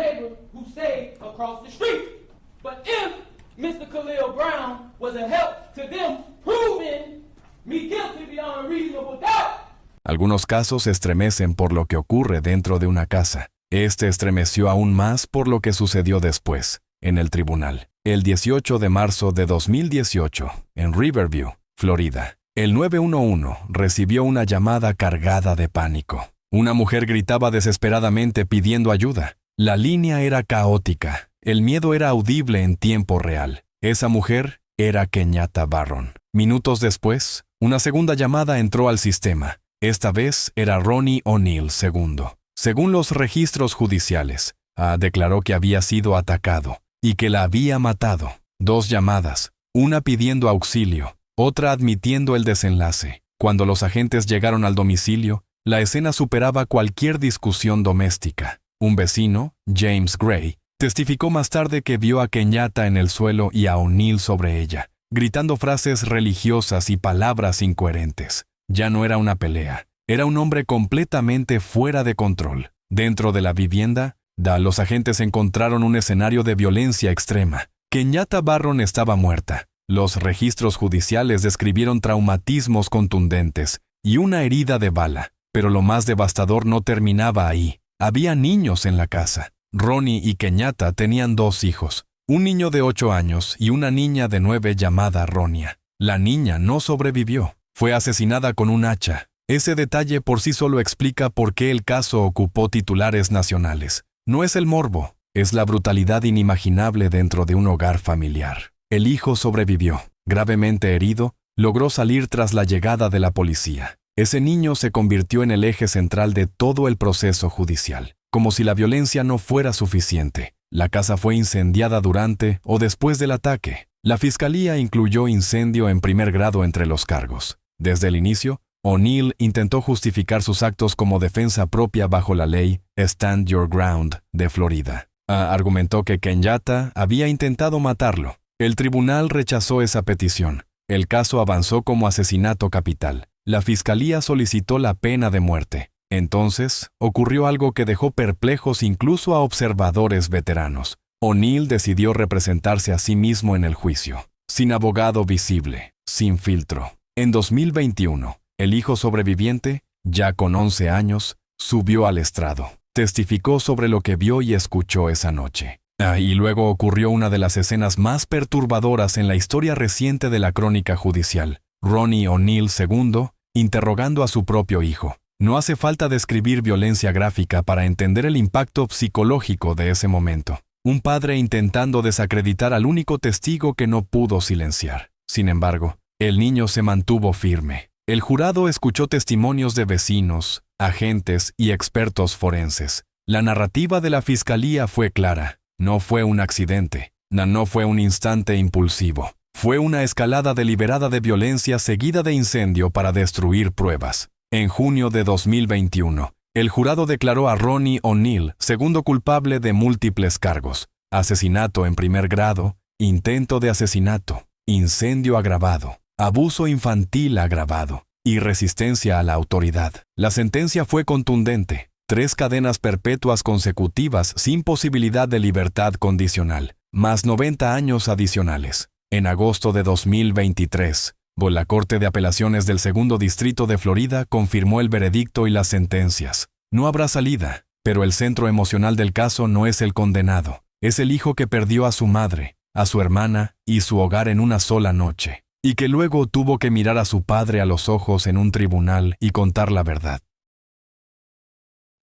neighbor who stayed across the street. But if Mr. Khalil Brown was a help to them proving me guilty beyond a reasonable doubt. Algunos casos estremecen por lo que ocurre dentro de una casa. Este estremeció aún más por lo que sucedió después, en el tribunal. El 18 de marzo de 2018, en Riverview, Florida, el 911 recibió una llamada cargada de pánico. Una mujer gritaba desesperadamente pidiendo ayuda. La línea era caótica. El miedo era audible en tiempo real. Esa mujer era Kenyatta Barron. Minutos después, una segunda llamada entró al sistema. Esta vez era Ronnie O'Neill II. Según los registros judiciales, declaró que había sido atacado y que la había matado. 2 llamadas, una pidiendo auxilio, otra admitiendo el desenlace. Cuando los agentes llegaron al domicilio, la escena superaba cualquier discusión doméstica. Un vecino, James Gray, testificó más tarde que vio a Kenyatta en el suelo y a O'Neill sobre ella, gritando frases religiosas y palabras incoherentes. Ya no era una pelea, era un hombre completamente fuera de control. Dentro de la vivienda, los agentes encontraron un escenario de violencia extrema. Kenyatta Barron estaba muerta. Los registros judiciales describieron traumatismos contundentes y una herida de bala. Pero lo más devastador no terminaba ahí. Había niños en la casa. Ronnie y Kenyatta tenían 2 hijos, un niño de 8 años y una niña de 9 llamada Ronia. La niña no sobrevivió. Fue asesinada con un hacha. Ese detalle por sí solo explica por qué el caso ocupó titulares nacionales. No es el morbo, es la brutalidad inimaginable dentro de un hogar familiar. El hijo sobrevivió. Gravemente herido, logró salir tras la llegada de la policía. Ese niño se convirtió en el eje central de todo el proceso judicial. Como si la violencia no fuera suficiente, la casa fue incendiada durante o después del ataque. La fiscalía incluyó incendio en primer grado entre los cargos. Desde el inicio, O'Neill intentó justificar sus actos como defensa propia bajo la ley Stand Your Ground de Florida. Argumentó que Kenyatta había intentado matarlo. El tribunal rechazó esa petición. El caso avanzó como asesinato capital. La fiscalía solicitó la pena de muerte. Entonces, ocurrió algo que dejó perplejos incluso a observadores veteranos. O'Neill decidió representarse a sí mismo en el juicio, sin abogado visible, sin filtro. En 2021, el hijo sobreviviente, ya con 11 años, subió al estrado. Testificó sobre lo que vio y escuchó esa noche. Y luego ocurrió una de las escenas más perturbadoras en la historia reciente de la crónica judicial. Ronnie O'Neill II, interrogando a su propio hijo. No hace falta describir violencia gráfica para entender el impacto psicológico de ese momento. Un padre intentando desacreditar al único testigo que no pudo silenciar. Sin embargo, el niño se mantuvo firme. El jurado escuchó testimonios de vecinos, agentes y expertos forenses. La narrativa de la fiscalía fue clara. No fue un accidente. No fue un instante impulsivo. Fue una escalada deliberada de violencia seguida de incendio para destruir pruebas. En junio de 2021, el jurado declaró a Ronnie O'Neill segundo culpable de múltiples cargos: asesinato en primer grado, intento de asesinato, incendio agravado, abuso infantil agravado y resistencia a la autoridad. La sentencia fue contundente: 3 cadenas perpetuas consecutivas sin posibilidad de libertad condicional, más 90 años adicionales. En agosto de 2023, la Corte de Apelaciones del Segundo Distrito de Florida confirmó el veredicto y las sentencias. No habrá salida, pero el centro emocional del caso no es el condenado. Es el hijo que perdió a su madre, a su hermana y su hogar en una sola noche, y que luego tuvo que mirar a su padre a los ojos en un tribunal y contar la verdad.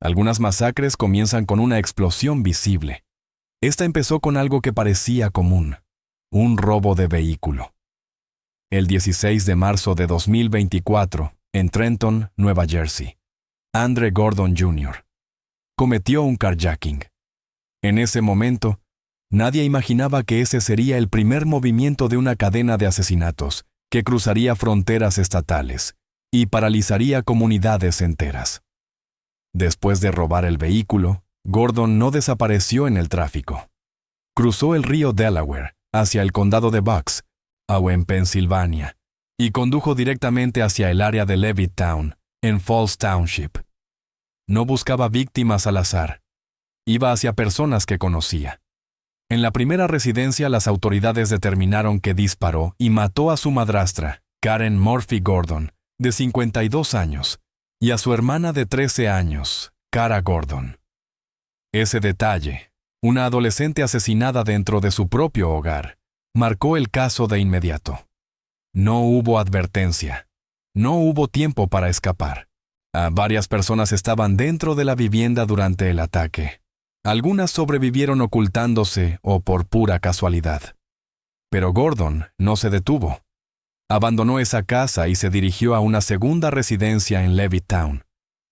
Algunas masacres comienzan con una explosión visible. Esta empezó con algo que parecía común: un robo de vehículo. El 16 de marzo de 2024, en Trenton, Nueva Jersey, Andre Gordon Jr. cometió un carjacking. En ese momento, nadie imaginaba que ese sería el primer movimiento de una cadena de asesinatos que cruzaría fronteras estatales y paralizaría comunidades enteras. Después de robar el vehículo, Gordon no desapareció en el tráfico. Cruzó el río Delaware hacia el condado de Bucks, en Pensilvania, y condujo directamente hacia el área de Levittown, en Falls Township. No buscaba víctimas al azar. Iba hacia personas que conocía. En la primera residencia, las autoridades determinaron que disparó y mató a su madrastra, Karen Murphy Gordon, de 52 años, y a su hermana de 13 años, Cara Gordon. Ese detalle, una adolescente asesinada dentro de su propio hogar, marcó el caso de inmediato. No hubo advertencia. No hubo tiempo para escapar. Varias personas estaban dentro de la vivienda durante el ataque. Algunas sobrevivieron ocultándose o por pura casualidad. Pero Gordon no se detuvo. Abandonó esa casa y se dirigió a una segunda residencia en Levittown.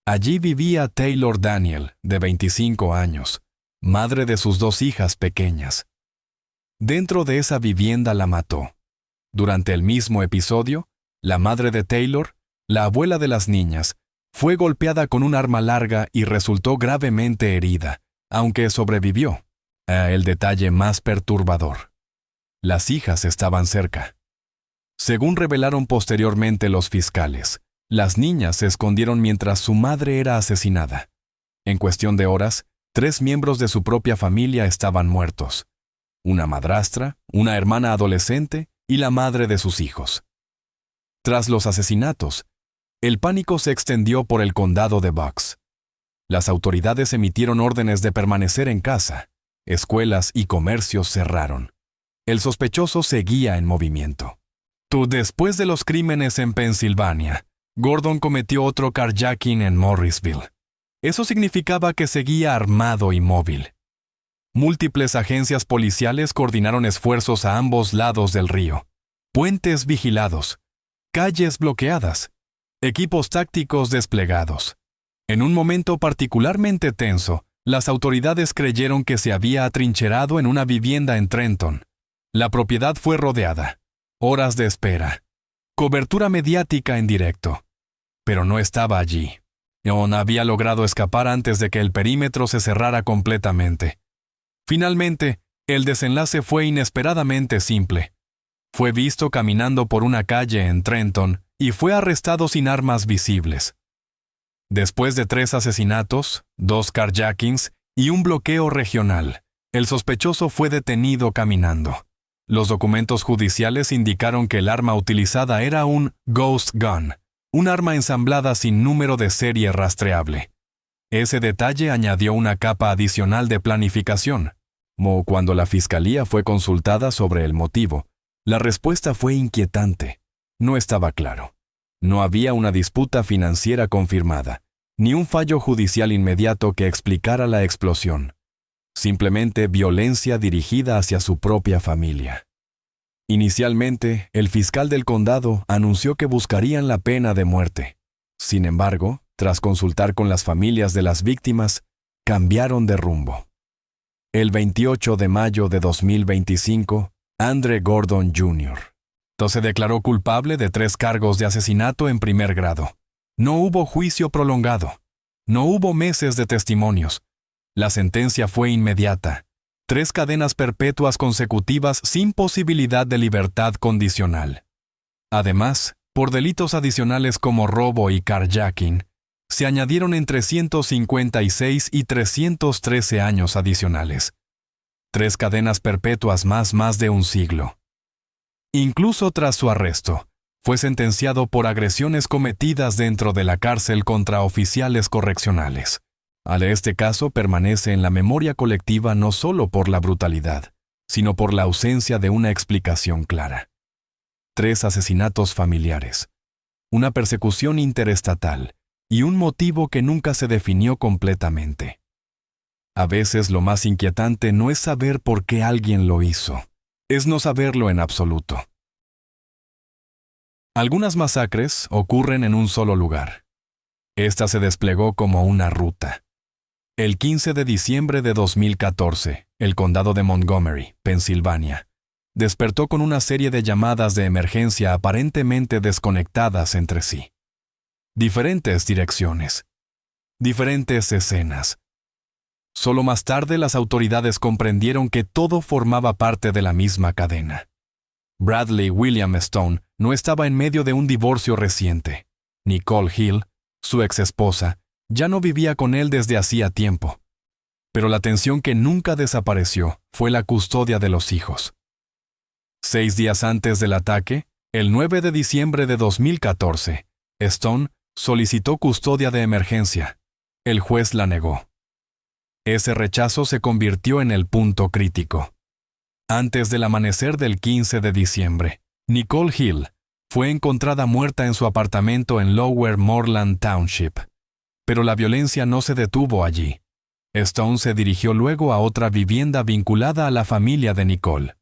Allí vivía Taylor Daniel, de 25 años, madre de sus 2 hijas pequeñas. Dentro de esa vivienda la mató. Durante el mismo episodio, la madre de Taylor, la abuela de las niñas, fue golpeada con un arma larga y resultó gravemente herida, aunque sobrevivió. El detalle más perturbador: las hijas estaban cerca. Según revelaron posteriormente los fiscales, las niñas se escondieron mientras su madre era asesinada. En cuestión de horas, 3 miembros de su propia familia estaban muertos: una madrastra, una hermana adolescente y la madre de sus hijos. Tras los asesinatos, el pánico se extendió por el condado de Bucks. Las autoridades emitieron órdenes de permanecer en casa. Escuelas y comercios cerraron. El sospechoso seguía en movimiento. Después de los crímenes en Pensilvania, Gordon cometió otro carjacking en Morrisville. Eso significaba que seguía armado y móvil. Múltiples agencias policiales coordinaron esfuerzos a ambos lados del río. Puentes vigilados, calles bloqueadas, equipos tácticos desplegados. En un momento particularmente tenso, las autoridades creyeron que se había atrincherado en una vivienda en Trenton. La propiedad fue rodeada. Horas de espera. Cobertura mediática en directo. Pero no estaba allí. John había logrado escapar antes de que el perímetro se cerrara completamente. Finalmente, el desenlace fue inesperadamente simple. Fue visto caminando por una calle en Trenton y fue arrestado sin armas visibles. Después de 3 asesinatos, 2 carjackings y un bloqueo regional, el sospechoso fue detenido caminando. Los documentos judiciales indicaron que el arma utilizada era un Ghost Gun, un arma ensamblada sin número de serie rastreable. Ese detalle añadió una capa adicional de planificación. Cuando la fiscalía fue consultada sobre el motivo, la respuesta fue inquietante. No estaba claro. No había una disputa financiera confirmada, ni un fallo judicial inmediato que explicara la explosión. Simplemente violencia dirigida hacia su propia familia. Inicialmente, el fiscal del condado anunció que buscarían la pena de muerte. Sin embargo, tras consultar con las familias de las víctimas, cambiaron de rumbo. El 28 de mayo de 2025, Andre Gordon Jr. se declaró culpable de 3 cargos de asesinato en primer grado. No hubo juicio prolongado. No hubo meses de testimonios. La sentencia fue inmediata. 3 cadenas perpetuas consecutivas sin posibilidad de libertad condicional. Además, por delitos adicionales como robo y carjacking, se añadieron entre 156 y 313 años adicionales. 3 cadenas perpetuas más de un siglo. Incluso tras su arresto, fue sentenciado por agresiones cometidas dentro de la cárcel contra oficiales correccionales. Este caso permanece en la memoria colectiva no solo por la brutalidad, sino por la ausencia de una explicación clara. 3 asesinatos familiares, una persecución interestatal y un motivo que nunca se definió completamente. A veces lo más inquietante no es saber por qué alguien lo hizo, es no saberlo en absoluto. Algunas masacres ocurren en un solo lugar. Esta se desplegó como una ruta. El 15 de diciembre de 2014, el condado de Montgomery, Pensilvania, despertó con una serie de llamadas de emergencia aparentemente desconectadas entre sí. Diferentes direcciones. Diferentes escenas. Solo más tarde las autoridades comprendieron que todo formaba parte de la misma cadena. Bradley William Stone no estaba en medio de un divorcio reciente. Nicole Hill, su ex esposa, ya no vivía con él desde hacía tiempo. Pero la tensión que nunca desapareció fue la custodia de los hijos. 6 días antes del ataque, el 9 de diciembre de 2014, Stone solicitó custodia de emergencia. El juez la negó. Ese rechazo se convirtió en el punto crítico. Antes del amanecer del 15 de diciembre, Nicole Hill fue encontrada muerta en su apartamento en Lower Moreland Township. Pero la violencia no se detuvo allí. Stone se dirigió luego a otra vivienda vinculada a la familia de Nicole.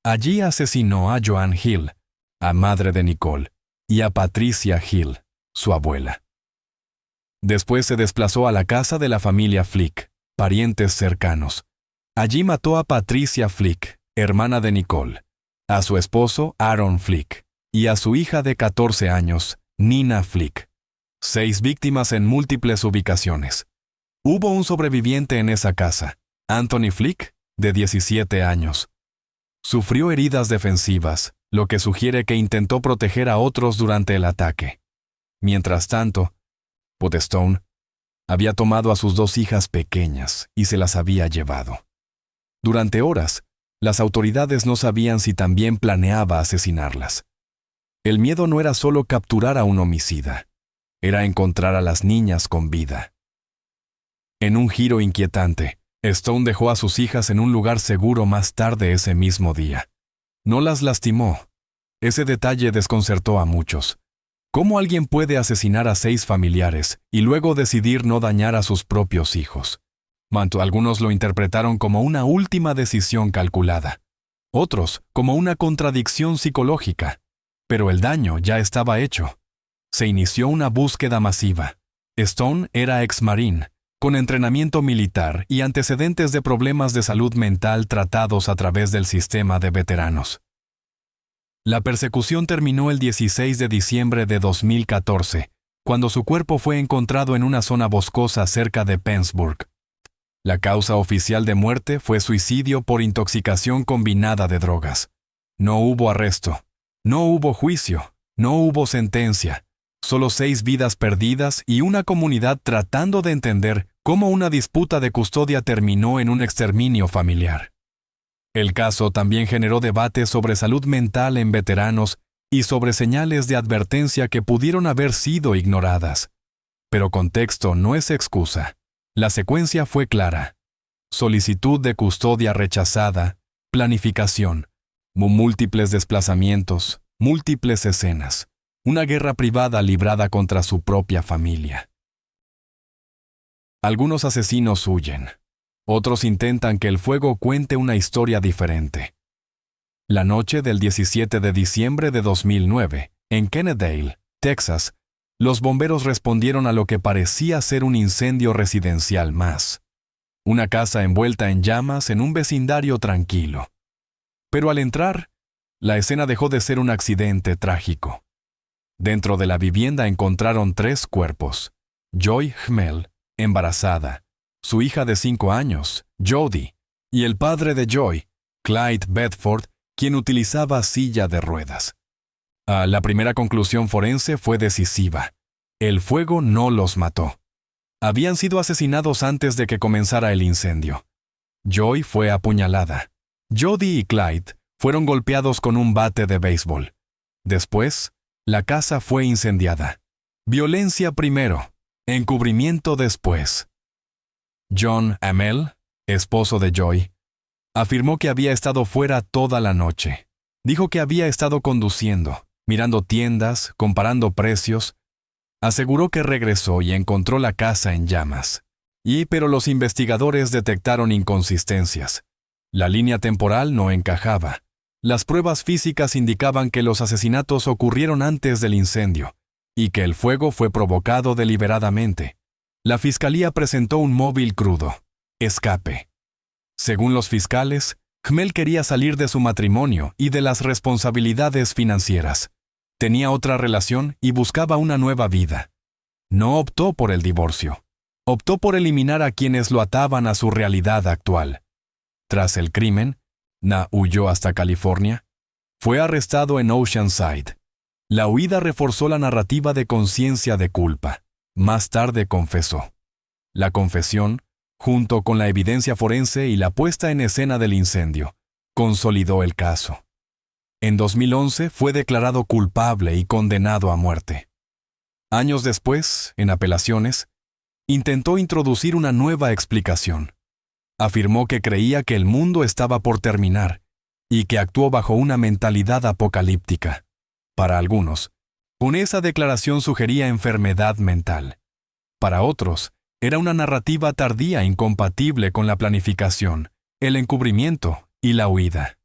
Allí asesinó a Joanne Hill, a madre de Nicole, y a Patricia Hill, su abuela. Después se desplazó a la casa de la familia Flick, parientes cercanos. Allí mató a Patricia Flick, hermana de Nicole, a su esposo Aaron Flick y a su hija de 14 años, Nina Flick. 6 víctimas en múltiples ubicaciones. Hubo un sobreviviente en esa casa, Anthony Flick, de 17 años. Sufrió heridas defensivas, lo que sugiere que intentó proteger a otros durante el ataque. Mientras tanto, Bud Stone había tomado a sus 2 hijas pequeñas y se las había llevado. Durante horas, las autoridades no sabían si también planeaba asesinarlas. El miedo no era solo capturar a un homicida, era encontrar a las niñas con vida. En un giro inquietante, Stone dejó a sus hijas en un lugar seguro más tarde ese mismo día. No las lastimó. Ese detalle desconcertó a muchos. ¿Cómo alguien puede asesinar a 6 familiares y luego decidir no dañar a sus propios hijos? Algunos lo interpretaron como una última decisión calculada. Otros como una contradicción psicológica. Pero el daño ya estaba hecho. Se inició una búsqueda masiva. Stone era ex-marín, con entrenamiento militar y antecedentes de problemas de salud mental tratados a través del sistema de veteranos. La persecución terminó el 16 de diciembre de 2014, cuando su cuerpo fue encontrado en una zona boscosa cerca de Pennsburg. La causa oficial de muerte fue suicidio por intoxicación combinada de drogas. No hubo arresto, no hubo juicio, no hubo sentencia, solo 6 vidas perdidas y una comunidad tratando de entender cómo una disputa de custodia terminó en un exterminio familiar. El caso también generó debates sobre salud mental en veteranos y sobre señales de advertencia que pudieron haber sido ignoradas. Pero contexto no es excusa. La secuencia fue clara. Solicitud de custodia rechazada, planificación, múltiples desplazamientos, múltiples escenas, una guerra privada librada contra su propia familia. Algunos asesinos huyen. Otros intentan que el fuego cuente una historia diferente. La noche del 17 de diciembre de 2009, en Kennedale, Texas, los bomberos respondieron a lo que parecía ser un incendio residencial más. Una casa envuelta en llamas en un vecindario tranquilo. Pero al entrar, la escena dejó de ser un accidente trágico. Dentro de la vivienda encontraron 3 cuerpos. Joy Hmel, embarazada, su hija de 5 años, Jody, y el padre de Joy, Clyde Bedford, quien utilizaba silla de ruedas. La primera conclusión forense fue decisiva. El fuego no los mató. Habían sido asesinados antes de que comenzara el incendio. Joy fue apuñalada. Jody y Clyde fueron golpeados con un bate de béisbol. Después, la casa fue incendiada. Violencia primero, encubrimiento después. John Amell, esposo de Joy, afirmó que había estado fuera toda la noche. Dijo que había estado conduciendo, mirando tiendas, comparando precios. Aseguró que regresó y encontró la casa en llamas. Pero los investigadores detectaron inconsistencias. La línea temporal no encajaba. Las pruebas físicas indicaban que los asesinatos ocurrieron antes del incendio y que el fuego fue provocado deliberadamente. La fiscalía presentó un móvil crudo: escape. Según los fiscales, Hmel quería salir de su matrimonio y de las responsabilidades financieras. Tenía otra relación y buscaba una nueva vida. No optó por el divorcio. Optó por eliminar a quienes lo ataban a su realidad actual. Tras el crimen, Na huyó hasta California. Fue arrestado en Oceanside. La huida reforzó la narrativa de conciencia de culpa. Más tarde confesó. La confesión, junto con la evidencia forense y la puesta en escena del incendio, consolidó el caso. En 2011 fue declarado culpable y condenado a muerte. Años después, en apelaciones, intentó introducir una nueva explicación. Afirmó que creía que el mundo estaba por terminar y que actuó bajo una mentalidad apocalíptica. Para algunos, con esa declaración sugería enfermedad mental. Para otros, era una narrativa tardía incompatible con la planificación, el encubrimiento y la huida.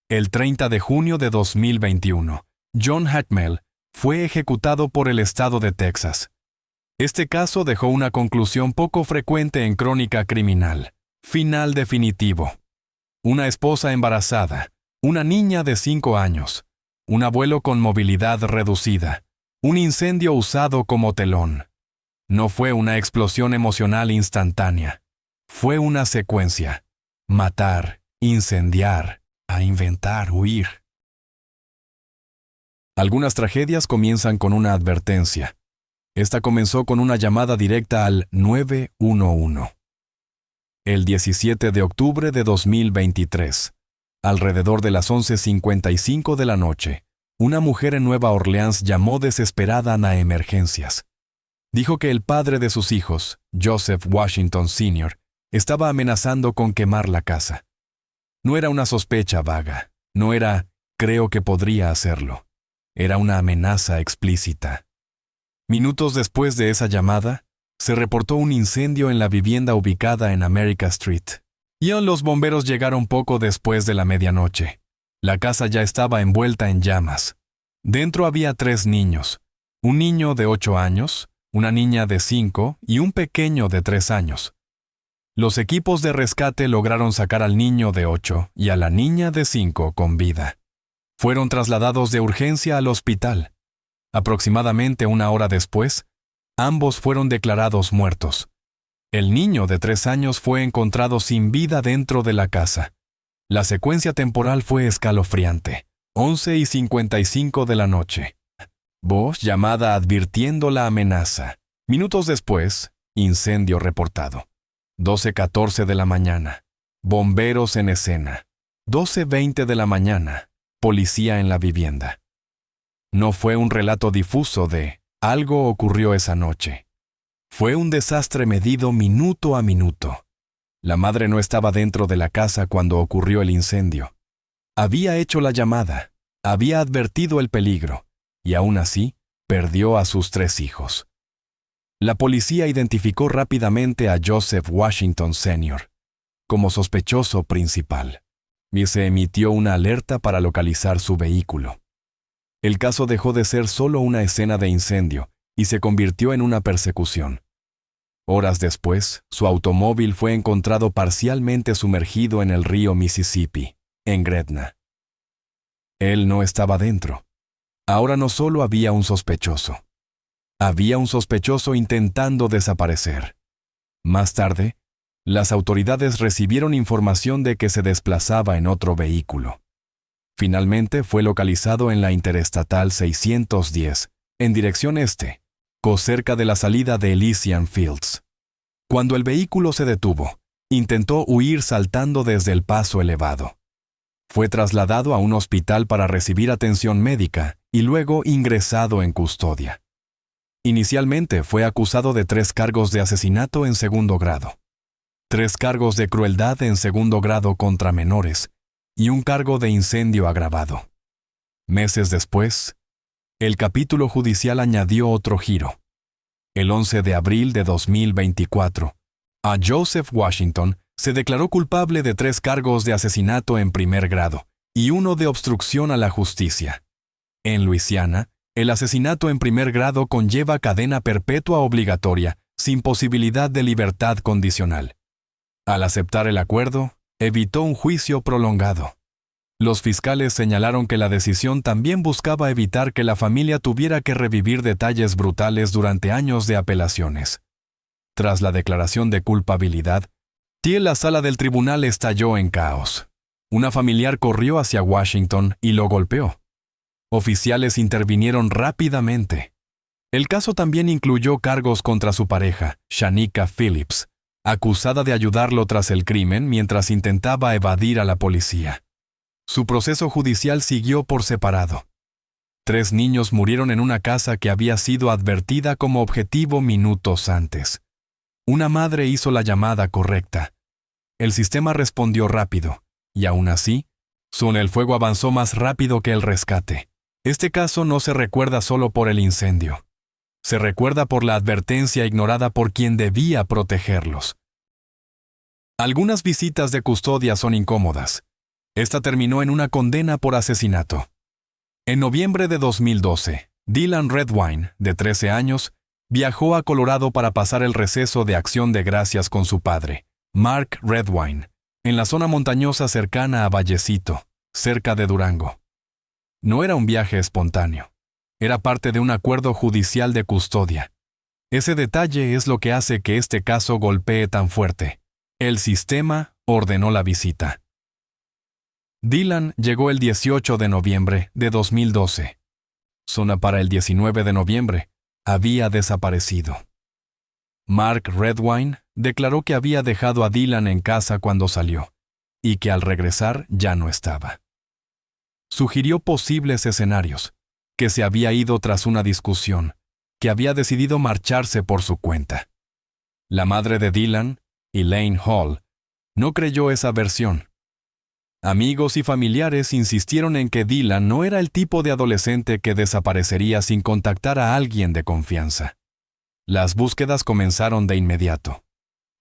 El 30 de junio de 2021, John Hackmel fue ejecutado por el estado de Texas. Este caso dejó una conclusión poco frecuente en crónica criminal. Final definitivo. Una esposa embarazada, una niña de 5 años, un abuelo con movilidad reducida, un incendio usado como telón. No fue una explosión emocional instantánea. Fue una secuencia. Matar, incendiar, a inventar, huir. Algunas tragedias comienzan con una advertencia. Esta comenzó con una llamada directa al 911. El 17 de octubre de 2023, alrededor de las 11:55 de la noche, una mujer en Nueva Orleans llamó desesperada a emergencias. Dijo que el padre de sus hijos, Joseph Washington Sr., estaba amenazando con quemar la casa. No era una sospecha vaga, no era «creo que podría hacerlo». Era una amenaza explícita. Minutos después de esa llamada, se reportó un incendio en la vivienda ubicada en America Street. Y los bomberos llegaron poco después de la medianoche. La casa ya estaba envuelta en llamas. Dentro había 3 niños, un niño de 8 años, una niña de 5 y un pequeño de 3 años. Los equipos de rescate lograron sacar al niño de 8 y a la niña de 5 con vida. Fueron trasladados de urgencia al hospital. Aproximadamente 1 hora después, ambos fueron declarados muertos. El niño de 3 años fue encontrado sin vida dentro de la casa. La secuencia temporal fue escalofriante. 11:55 de la noche. Voz llamada advirtiendo la amenaza. Minutos después, incendio reportado. 12:14 de la mañana. Bomberos en escena. 12:20 de la mañana. Policía en la vivienda. No fue un relato difuso de «algo ocurrió esa noche». Fue un desastre medido minuto a minuto. La madre no estaba dentro de la casa cuando ocurrió el incendio. Había hecho la llamada, había advertido el peligro, y aún así, perdió a sus 3 hijos. La policía identificó rápidamente a Joseph Washington Sr. como sospechoso principal, y se emitió una alerta para localizar su vehículo. El caso dejó de ser solo una escena de incendio y se convirtió en una persecución. Horas después, su automóvil fue encontrado parcialmente sumergido en el río Mississippi, en Gretna. Él no estaba dentro. Ahora no solo había un sospechoso. Había un sospechoso intentando desaparecer. Más tarde, las autoridades recibieron información de que se desplazaba en otro vehículo. Finalmente fue localizado en la Interestatal 610, en dirección este, cerca de la salida de Elysian Fields. Cuando el vehículo se detuvo, intentó huir saltando desde el paso elevado. Fue trasladado a un hospital para recibir atención médica y luego ingresado en custodia. Inicialmente fue acusado de 3 cargos de asesinato en segundo grado, 3 cargos de crueldad en segundo grado contra menores y un cargo de incendio agravado. Meses después, el capítulo judicial añadió otro giro. El 11 de abril de 2024, a Joseph Washington se declaró culpable de 3 cargos de asesinato en primer grado y 1 de obstrucción a la justicia. En Luisiana, el asesinato en primer grado conlleva cadena perpetua obligatoria, sin posibilidad de libertad condicional. Al aceptar el acuerdo, evitó un juicio prolongado. Los fiscales señalaron que la decisión también buscaba evitar que la familia tuviera que revivir detalles brutales durante años de apelaciones. Tras la declaración de culpabilidad, la sala del tribunal estalló en caos. Una familiar corrió hacia Washington y lo golpeó. Oficiales intervinieron rápidamente. El caso también incluyó cargos contra su pareja, Shanika Phillips, acusada de ayudarlo tras el crimen mientras intentaba evadir a la policía. Su proceso judicial siguió por separado. 3 niños murieron en una casa que había sido advertida como objetivo minutos antes. Una madre hizo la llamada correcta. El sistema respondió rápido, y aún así, el fuego avanzó más rápido que el rescate. Este caso no se recuerda solo por el incendio. Se recuerda por la advertencia ignorada por quien debía protegerlos. Algunas visitas de custodia son incómodas. Esta terminó en una condena por asesinato. En noviembre de 2012, Dylan Redwine, de 13 años, viajó a Colorado para pasar el receso de Acción de Gracias con su padre, Mark Redwine, en la zona montañosa cercana a Vallecito, cerca de Durango. No era un viaje espontáneo. Era parte de un acuerdo judicial de custodia. Ese detalle es lo que hace que este caso golpee tan fuerte. El sistema ordenó la visita. Dylan llegó el 18 de noviembre de 2012. Para el 19 de noviembre, había desaparecido. Mark Redwine declaró que había dejado a Dylan en casa cuando salió, y que al regresar ya no estaba. Sugirió posibles escenarios, que se había ido tras una discusión, que había decidido marcharse por su cuenta. La madre de Dylan, Elaine Hall, no creyó esa versión. Amigos y familiares insistieron en que Dylan no era el tipo de adolescente que desaparecería sin contactar a alguien de confianza. Las búsquedas comenzaron de inmediato.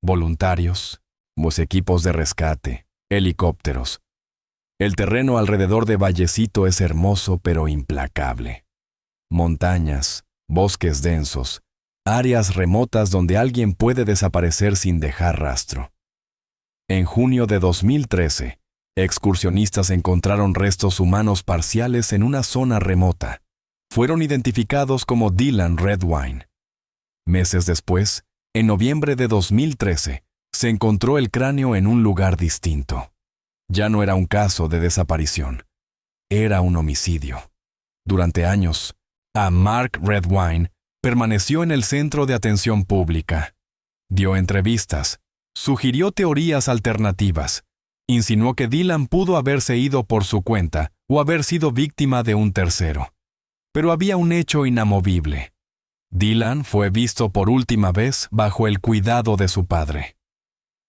Voluntarios, equipos de rescate, helicópteros. El terreno alrededor de Vallecito es hermoso pero implacable. Montañas, bosques densos, áreas remotas donde alguien puede desaparecer sin dejar rastro. En junio de 2013, excursionistas encontraron restos humanos parciales en una zona remota. Fueron identificados como Dylan Redwine. Meses después, en noviembre de 2013, se encontró el cráneo en un lugar distinto. Ya no era un caso de desaparición. Era un homicidio. Durante años, a Mark Redwine permaneció en el centro de atención pública. Dio entrevistas, sugirió teorías alternativas, insinuó que Dylan pudo haberse ido por su cuenta o haber sido víctima de un tercero. Pero había un hecho inamovible. Dylan fue visto por última vez bajo el cuidado de su padre.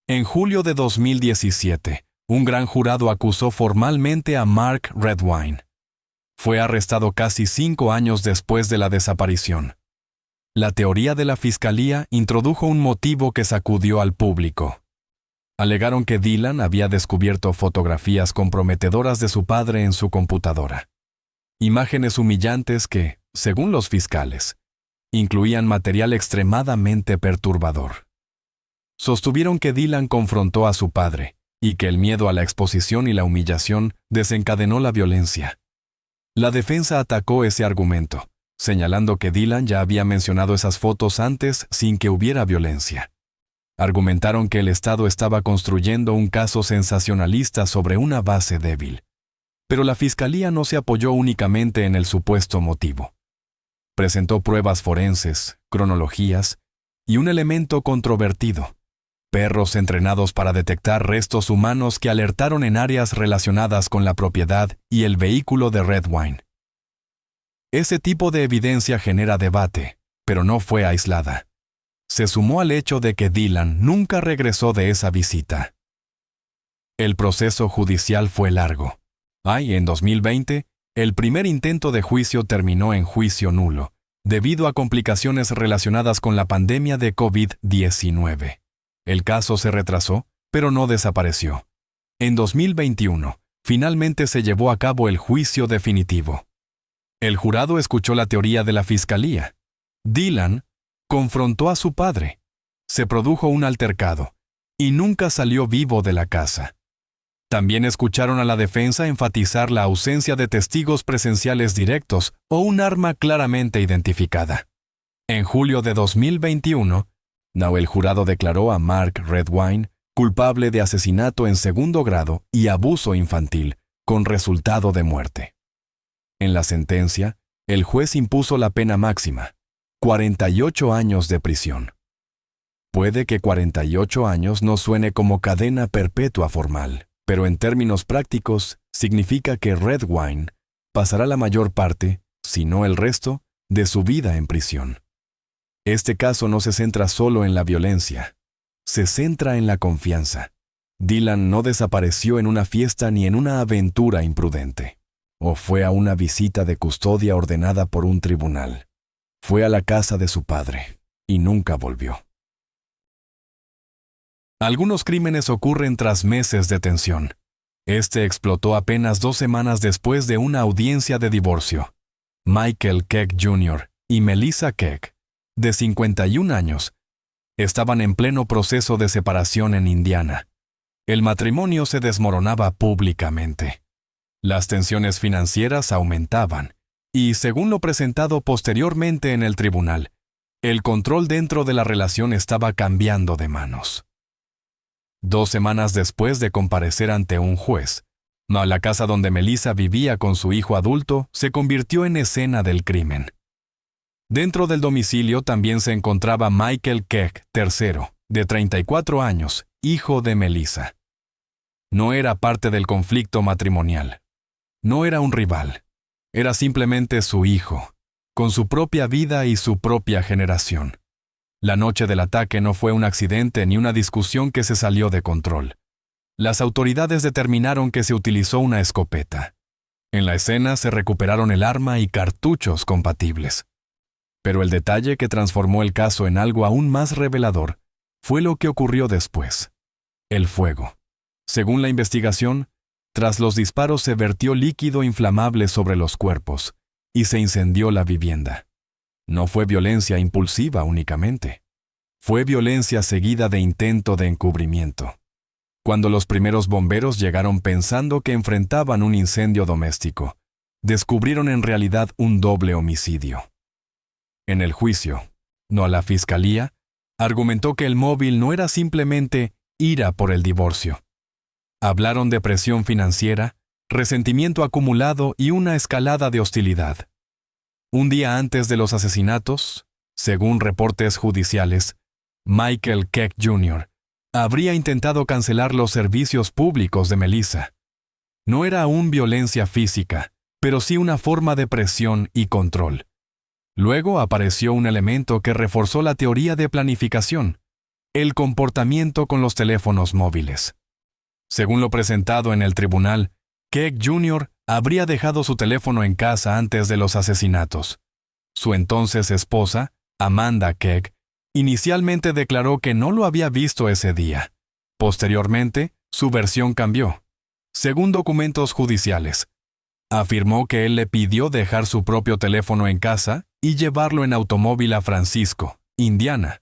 En julio de 2017, un gran jurado acusó formalmente a Mark Redwine. Fue arrestado casi 5 años después de la desaparición. La teoría de la fiscalía introdujo un motivo que sacudió al público. Alegaron que Dylan había descubierto fotografías comprometedoras de su padre en su computadora. Imágenes humillantes que, según los fiscales, incluían material extremadamente perturbador. Sostuvieron que Dylan confrontó a su padre y que el miedo a la exposición y la humillación desencadenó la violencia. La defensa atacó ese argumento, señalando que Dylan ya había mencionado esas fotos antes sin que hubiera violencia. Argumentaron que el Estado estaba construyendo un caso sensacionalista sobre una base débil. Pero la Fiscalía no se apoyó únicamente en el supuesto motivo. Presentó pruebas forenses, cronologías y un elemento controvertido: perros entrenados para detectar restos humanos que alertaron en áreas relacionadas con la propiedad y el vehículo de Redwine. Ese tipo de evidencia genera debate, pero no fue aislada. Se sumó al hecho de que Dylan nunca regresó de esa visita. El proceso judicial fue largo. En 2020, el primer intento de juicio terminó en juicio nulo, debido a complicaciones relacionadas con la pandemia de COVID-19. El caso se retrasó, pero no desapareció. En 2021, finalmente se llevó a cabo el juicio definitivo. El jurado escuchó la teoría de la fiscalía. Dylan confrontó a su padre. Se produjo un altercado, y nunca salió vivo de la casa. También escucharon a la defensa enfatizar la ausencia de testigos presenciales directos o un arma claramente identificada. En julio de 2021, el jurado declaró a Mark Redwine culpable de asesinato en segundo grado y abuso infantil, con resultado de muerte. En la sentencia, el juez impuso la pena máxima: 48 años de prisión. Puede que 48 años no suene como cadena perpetua formal, pero en términos prácticos significa que Redwine pasará la mayor parte, si no el resto, de su vida en prisión. Este caso no se centra solo en la violencia, se centra en la confianza. Dylan no desapareció en una fiesta ni en una aventura imprudente, o fue a una visita de custodia ordenada por un tribunal. Fue a la casa de su padre y nunca volvió. Algunos crímenes ocurren tras meses de tensión. Este explotó apenas 2 semanas después de una audiencia de divorcio. Michael Keck Jr. y Melissa Keck, de 51 años, estaban en pleno proceso de separación en Indiana. El matrimonio se desmoronaba públicamente. Las tensiones financieras aumentaban, y según lo presentado posteriormente en el tribunal, el control dentro de la relación estaba cambiando de manos. 2 semanas después de comparecer ante un juez, la casa donde Melissa vivía con su hijo adulto se convirtió en escena del crimen. Dentro del domicilio también se encontraba Michael Keck III, de 34 años, hijo de Melissa. No era parte del conflicto matrimonial. No era un rival. Era simplemente su hijo, con su propia vida y su propia generación. La noche del ataque no fue un accidente ni una discusión que se salió de control. Las autoridades determinaron que se utilizó una escopeta. En la escena se recuperaron el arma y cartuchos compatibles. Pero el detalle que transformó el caso en algo aún más revelador fue lo que ocurrió después: el fuego. Según la investigación, tras los disparos se vertió líquido inflamable sobre los cuerpos y se incendió la vivienda. No fue violencia impulsiva únicamente. Fue violencia seguida de intento de encubrimiento. Cuando los primeros bomberos llegaron pensando que enfrentaban un incendio doméstico, descubrieron en realidad un doble homicidio. En el juicio, la fiscalía argumentó que el móvil no era simplemente ira por el divorcio. Hablaron de presión financiera, resentimiento acumulado y una escalada de hostilidad. Un día antes de los asesinatos, según reportes judiciales, Michael Keck Jr. habría intentado cancelar los servicios públicos de Melissa. No era aún violencia física, pero sí una forma de presión y control. Luego apareció un elemento que reforzó la teoría de planificación: el comportamiento con los teléfonos móviles. Según lo presentado en el tribunal, Keck Jr. habría dejado su teléfono en casa antes de los asesinatos. Su entonces esposa, Amanda Keck, inicialmente declaró que no lo había visto ese día. Posteriormente, su versión cambió. Según documentos judiciales, afirmó que él le pidió dejar su propio teléfono en casa y llevarlo en automóvil a Francisco, Indiana,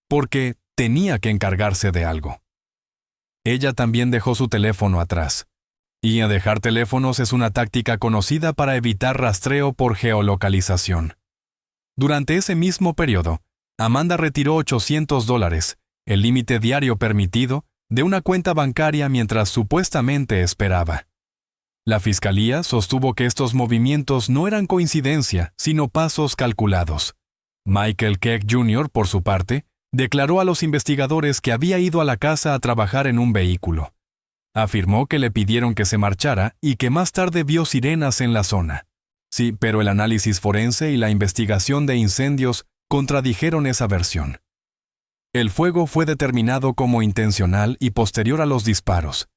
porque tenía que encargarse de algo. Ella también dejó su teléfono atrás. Y dejar teléfonos es una táctica conocida para evitar rastreo por geolocalización. Durante ese mismo periodo, Amanda retiró $800, el límite diario permitido, de una cuenta bancaria mientras supuestamente esperaba. La fiscalía sostuvo que estos movimientos no eran coincidencia, sino pasos calculados. Michael Keck Jr., por su parte, declaró a los investigadores que había ido a la casa a trabajar en un vehículo. Afirmó que le pidieron que se marchara y que más tarde vio sirenas en la zona. Sí, pero el análisis forense y la investigación de incendios contradijeron esa versión. El fuego fue determinado como intencional y posterior a los disparos.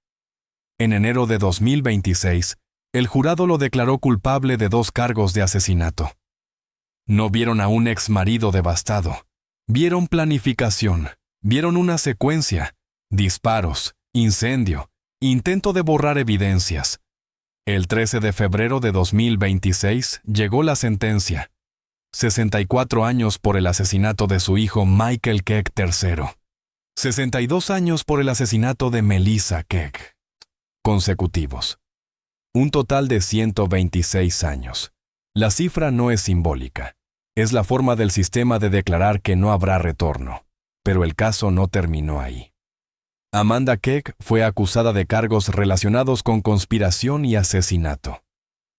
En enero de 2026, el jurado lo declaró culpable de 2 cargos de asesinato. No vieron a un exmarido devastado. Vieron planificación, vieron una secuencia, disparos, incendio, intento de borrar evidencias. El 13 de febrero de 2026 llegó la sentencia: 64 años por el asesinato de su hijo Michael Keck III. 62 años por el asesinato de Melissa Keck. Consecutivos. Un total de 126 años. La cifra no es simbólica. Es la forma del sistema de declarar que no habrá retorno. Pero el caso no terminó ahí. Amanda Keck fue acusada de cargos relacionados con conspiración y asesinato.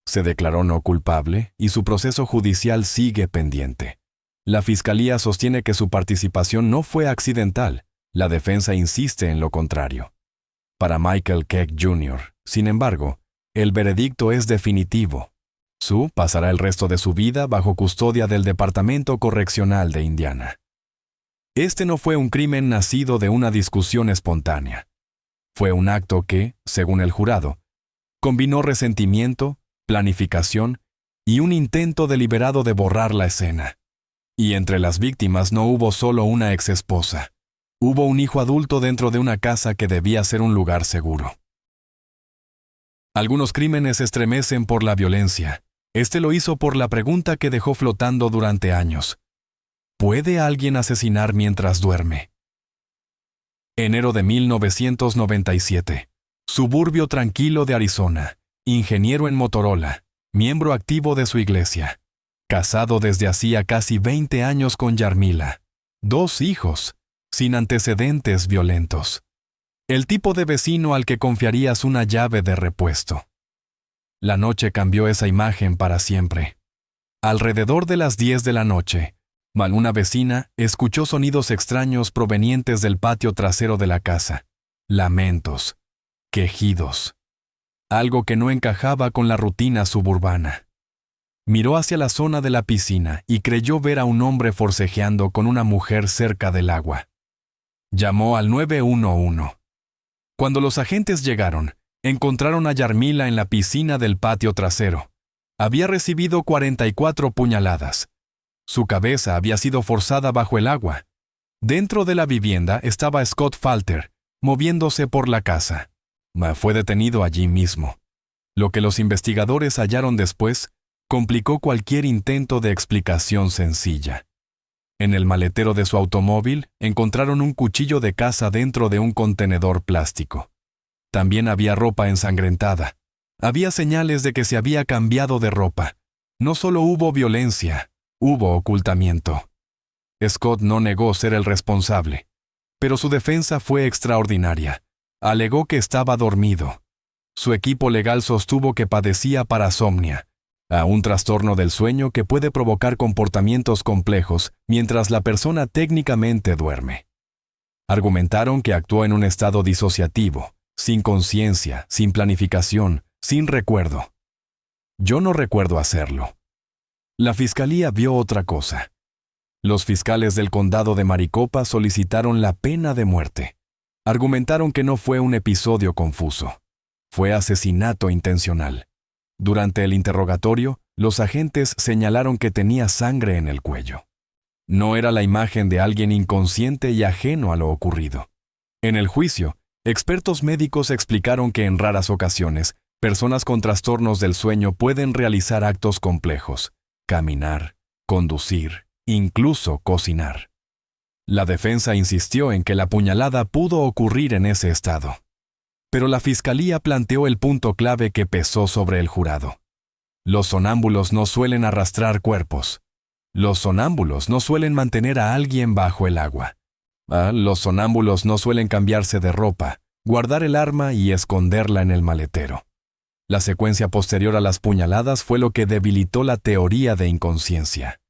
Se declaró no culpable y su proceso judicial sigue pendiente. La fiscalía sostiene que su participación no fue accidental. La defensa insiste en lo contrario. Para Michael Keck Jr., sin embargo, el veredicto es definitivo. Sue pasará el resto de su vida bajo custodia del Departamento Correccional de Indiana. Este no fue un crimen nacido de una discusión espontánea. Fue un acto que, según el jurado, combinó resentimiento, planificación y un intento deliberado de borrar la escena. Y entre las víctimas no hubo solo una exesposa. Hubo un hijo adulto dentro de una casa que debía ser un lugar seguro. Algunos crímenes estremecen por la violencia. Este lo hizo por la pregunta que dejó flotando durante años. ¿Puede alguien asesinar mientras duerme? Enero de 1997. Suburbio tranquilo de Arizona. Ingeniero en Motorola. Miembro activo de su iglesia. Casado desde hacía casi 20 años con Yarmila. 2 hijos, sin antecedentes violentos. El tipo de vecino al que confiarías una llave de repuesto. La noche cambió esa imagen para siempre. Alrededor de las 10 de la noche, una vecina escuchó sonidos extraños provenientes del patio trasero de la casa. Lamentos, quejidos. Algo que no encajaba con la rutina suburbana. Miró hacia la zona de la piscina y creyó ver a un hombre forcejeando con una mujer cerca del agua. Llamó al 911. Cuando los agentes llegaron, encontraron a Yarmila en la piscina del patio trasero. Había recibido 44 puñaladas. Su cabeza había sido forzada bajo el agua. Dentro de la vivienda estaba Scott Falter, moviéndose por la casa. Fue detenido allí mismo. Lo que los investigadores hallaron después complicó cualquier intento de explicación sencilla. En el maletero de su automóvil encontraron un cuchillo de caza dentro de un contenedor plástico. También había ropa ensangrentada. Había señales de que se había cambiado de ropa. No solo hubo violencia, hubo ocultamiento. Scott no negó ser el responsable, pero su defensa fue extraordinaria. Alegó que estaba dormido. Su equipo legal sostuvo que padecía parasomnia, un trastorno del sueño que puede provocar comportamientos complejos mientras la persona técnicamente duerme. Argumentaron que actuó en un estado disociativo, sin conciencia, sin planificación, sin recuerdo. Yo no recuerdo hacerlo. La fiscalía vio otra cosa. Los fiscales del condado de Maricopa solicitaron la pena de muerte. Argumentaron que no fue un episodio confuso. Fue asesinato intencional. Durante el interrogatorio, los agentes señalaron que tenía sangre en el cuello. No era la imagen de alguien inconsciente y ajeno a lo ocurrido. En el juicio, expertos médicos explicaron que en raras ocasiones, personas con trastornos del sueño pueden realizar actos complejos: caminar, conducir, incluso cocinar. La defensa insistió en que la puñalada pudo ocurrir en ese estado. Pero la fiscalía planteó el punto clave que pesó sobre el jurado. Los sonámbulos no suelen arrastrar cuerpos. Los sonámbulos no suelen mantener a alguien bajo el agua. Los sonámbulos no suelen cambiarse de ropa, guardar el arma y esconderla en el maletero. La secuencia posterior a las puñaladas fue lo que debilitó la teoría de inconsciencia.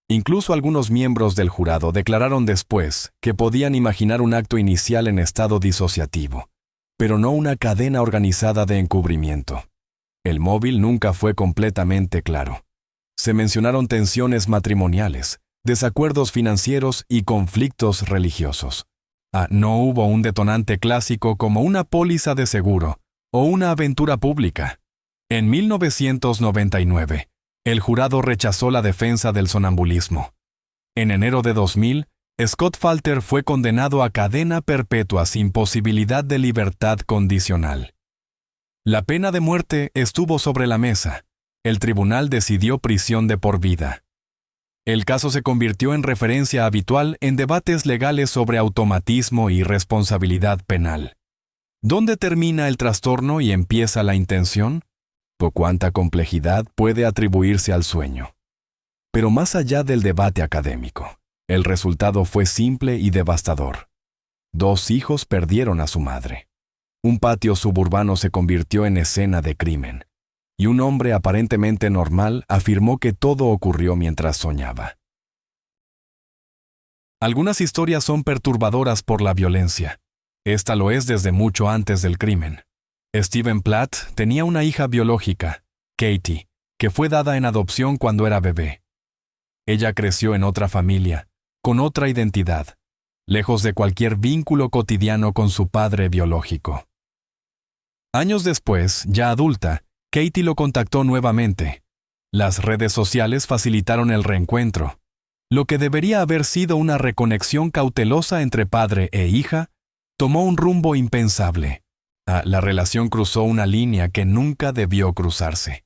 Incluso algunos miembros del jurado declararon después que podían imaginar un acto inicial en estado disociativo, pero no una cadena organizada de encubrimiento. El móvil nunca fue completamente claro. Se mencionaron tensiones matrimoniales, desacuerdos financieros y conflictos religiosos. No hubo un detonante clásico como una póliza de seguro o una aventura pública. En 1999, el jurado rechazó la defensa del sonambulismo. En enero de 2000, Scott Falter fue condenado a cadena perpetua sin posibilidad de libertad condicional. La pena de muerte estuvo sobre la mesa. El tribunal decidió prisión de por vida. El caso se convirtió en referencia habitual en debates legales sobre automatismo y responsabilidad penal. ¿Dónde termina el trastorno y empieza la intención? ¿Cuánta complejidad puede atribuirse al sueño? Pero más allá del debate académico, el resultado fue simple y devastador. 2 hijos perdieron a su madre. Un patio suburbano se convirtió en escena de crimen, y un hombre aparentemente normal afirmó que todo ocurrió mientras soñaba. Algunas historias son perturbadoras por la violencia. Esta lo es desde mucho antes del crimen. Steven Platt tenía una hija biológica, Katie, que fue dada en adopción cuando era bebé. Ella creció en otra familia, con otra identidad, lejos de cualquier vínculo cotidiano con su padre biológico. Años después, ya adulta, Katie lo contactó nuevamente. Las redes sociales facilitaron el reencuentro. Lo que debería haber sido una reconexión cautelosa entre padre e hija, tomó un rumbo impensable. La relación cruzó una línea que nunca debió cruzarse.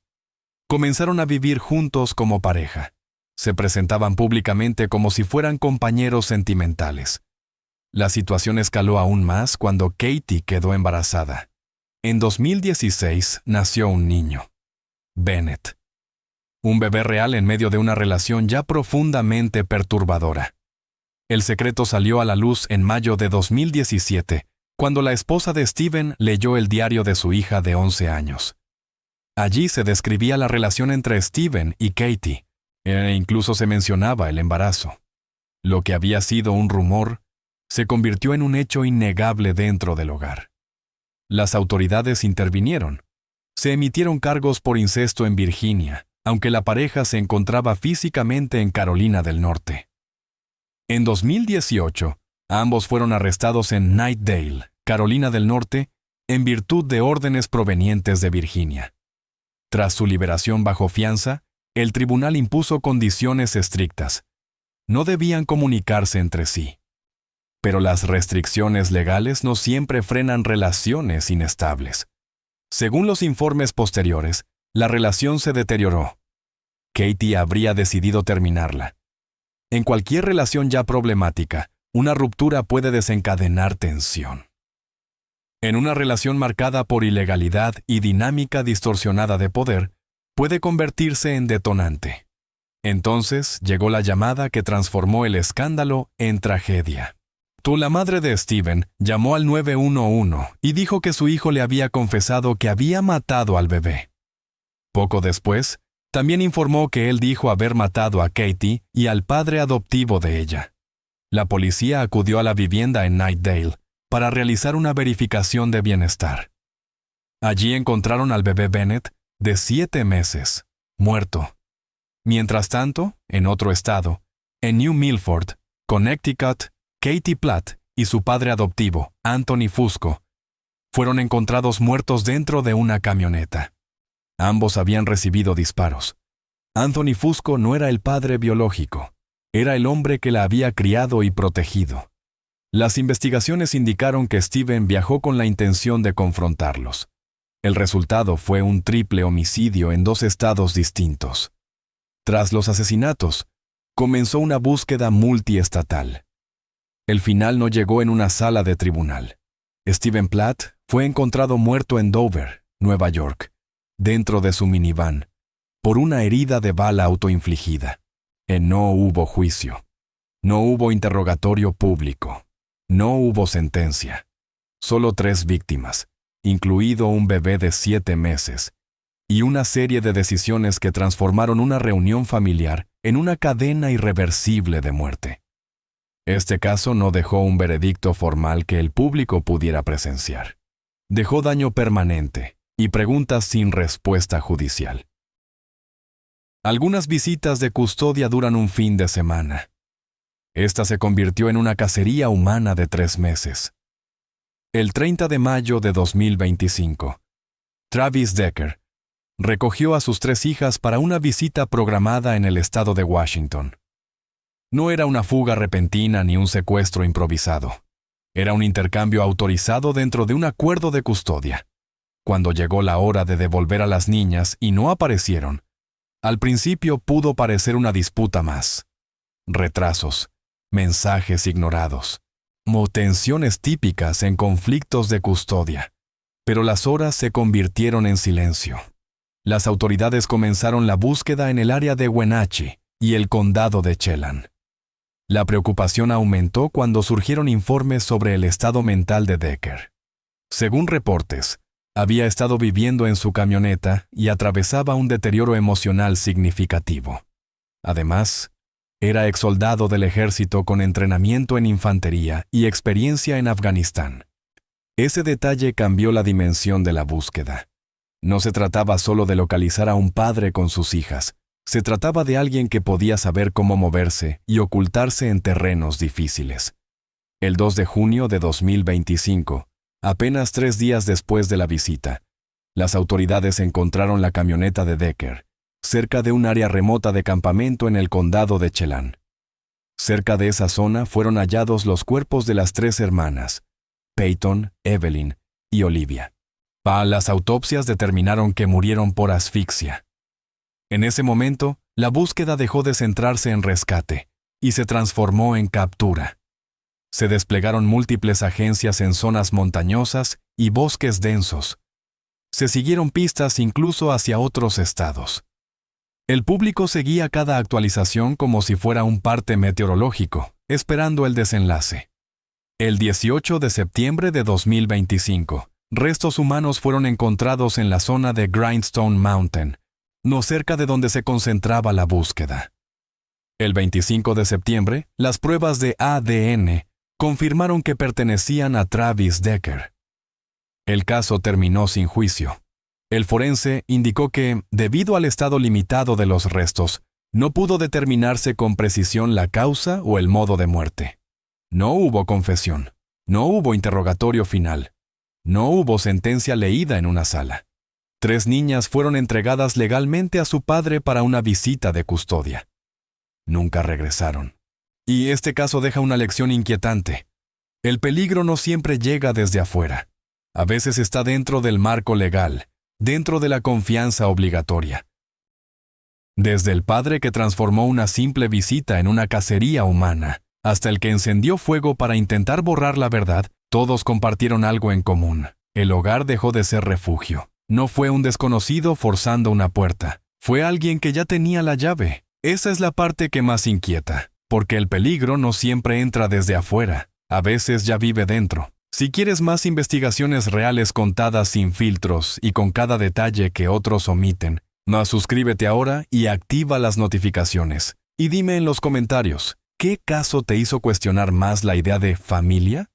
Comenzaron a vivir juntos como pareja. Se presentaban públicamente como si fueran compañeros sentimentales. La situación escaló aún más cuando Katie quedó embarazada. En 2016 nació un niño, Bennett. Un bebé real en medio de una relación ya profundamente perturbadora. El secreto salió a la luz en mayo de 2017, cuando la esposa de Steven leyó el diario de su hija de 11 años. Allí se describía la relación entre Steven y Katie, e incluso se mencionaba el embarazo. Lo que había sido un rumor se convirtió en un hecho innegable dentro del hogar. Las autoridades intervinieron. Se emitieron cargos por incesto en Virginia, aunque la pareja se encontraba físicamente en Carolina del Norte. En 2018, ambos fueron arrestados en Knightdale, Carolina del Norte, en virtud de órdenes provenientes de Virginia. Tras su liberación bajo fianza, el tribunal impuso condiciones estrictas. No debían comunicarse entre sí. Pero las restricciones legales no siempre frenan relaciones inestables. Según los informes posteriores, la relación se deterioró. Katie habría decidido terminarla. En cualquier relación ya problemática, una ruptura puede desencadenar tensión. En una relación marcada por ilegalidad y dinámica distorsionada de poder, puede convertirse en detonante. Entonces llegó la llamada que transformó el escándalo en tragedia. La madre de Steven llamó al 911 y dijo que su hijo le había confesado que había matado al bebé. Poco después, también informó que él dijo haber matado a Katie y al padre adoptivo de ella. La policía acudió a la vivienda en Knightdale para realizar una verificación de bienestar. Allí encontraron al bebé Bennett, de 7 meses, muerto. Mientras tanto, en otro estado, en New Milford, Connecticut, Katie Platt y su padre adoptivo, Anthony Fusco, fueron encontrados muertos dentro de una camioneta. Ambos habían recibido disparos. Anthony Fusco no era el padre biológico, era el hombre que la había criado y protegido. Las investigaciones indicaron que Steven viajó con la intención de confrontarlos. El resultado fue un triple homicidio en 2 estados distintos. Tras los asesinatos, comenzó una búsqueda multiestatal. El final no llegó en una sala de tribunal. Steven Platt fue encontrado muerto en Dover, Nueva York, dentro de su minivan, por una herida de bala autoinfligida. No hubo juicio. No hubo interrogatorio público. No hubo sentencia. Solo 3 víctimas, incluido un bebé de 7 meses, y una serie de decisiones que transformaron una reunión familiar en una cadena irreversible de muerte. Este caso no dejó un veredicto formal que el público pudiera presenciar. Dejó daño permanente y preguntas sin respuesta judicial. Algunas visitas de custodia duran un fin de semana. Esta se convirtió en una cacería humana de 3 meses. El 30 de mayo de 2025, Travis Decker recogió a sus 3 hijas para una visita programada en el estado de Washington. No era una fuga repentina ni un secuestro improvisado. Era un intercambio autorizado dentro de un acuerdo de custodia. Cuando llegó la hora de devolver a las niñas y no aparecieron, al principio pudo parecer una disputa más. Retrasos, mensajes ignorados, tensiones típicas en conflictos de custodia. Pero las horas se convirtieron en silencio. Las autoridades comenzaron la búsqueda en el área de Wenatchee y el condado de Chelan. La preocupación aumentó cuando surgieron informes sobre el estado mental de Decker. Según reportes, había estado viviendo en su camioneta y atravesaba un deterioro emocional significativo. Además, Era exsoldado del ejército con entrenamiento en infantería y experiencia en Afganistán. Ese detalle cambió la dimensión de la búsqueda. No se trataba solo de localizar a un padre con sus hijas. Se trataba de alguien que podía saber cómo moverse y ocultarse en terrenos difíciles. El 2 de junio de 2025, apenas 3 días después de la visita, las autoridades encontraron la camioneta de Decker, cerca de un área remota de campamento en el condado de Chelan. Cerca de esa zona fueron hallados los cuerpos de las 3 hermanas, Peyton, Evelyn y Olivia. Las autopsias determinaron que murieron por asfixia. En ese momento, la búsqueda dejó de centrarse en rescate y se transformó en captura. Se desplegaron múltiples agencias en zonas montañosas y bosques densos. Se siguieron pistas incluso hacia otros estados. El público seguía cada actualización como si fuera un parte meteorológico, esperando el desenlace. El 18 de septiembre de 2025, restos humanos fueron encontrados en la zona de Grindstone Mountain, no cerca de donde se concentraba la búsqueda. El 25 de septiembre, las pruebas de ADN confirmaron que pertenecían a Travis Decker. El caso terminó sin juicio. El forense indicó que, debido al estado limitado de los restos, no pudo determinarse con precisión la causa o el modo de muerte. No hubo confesión, no hubo interrogatorio final, no hubo sentencia leída en una sala. 3 niñas fueron entregadas legalmente a su padre para una visita de custodia. Nunca regresaron. Y este caso deja una lección inquietante. El peligro no siempre llega desde afuera. A veces está dentro del marco legal, dentro de la confianza obligatoria. Desde el padre que transformó una simple visita en una cacería humana, hasta el que encendió fuego para intentar borrar la verdad, todos compartieron algo en común. El hogar dejó de ser refugio. No fue un desconocido forzando una puerta. Fue alguien que ya tenía la llave. Esa es la parte que más inquieta, porque el peligro no siempre entra desde afuera. A veces ya vive dentro. Si quieres más investigaciones reales contadas sin filtros y con cada detalle que otros omiten, suscríbete ahora y activa las notificaciones. Y dime en los comentarios, ¿qué caso te hizo cuestionar más la idea de familia?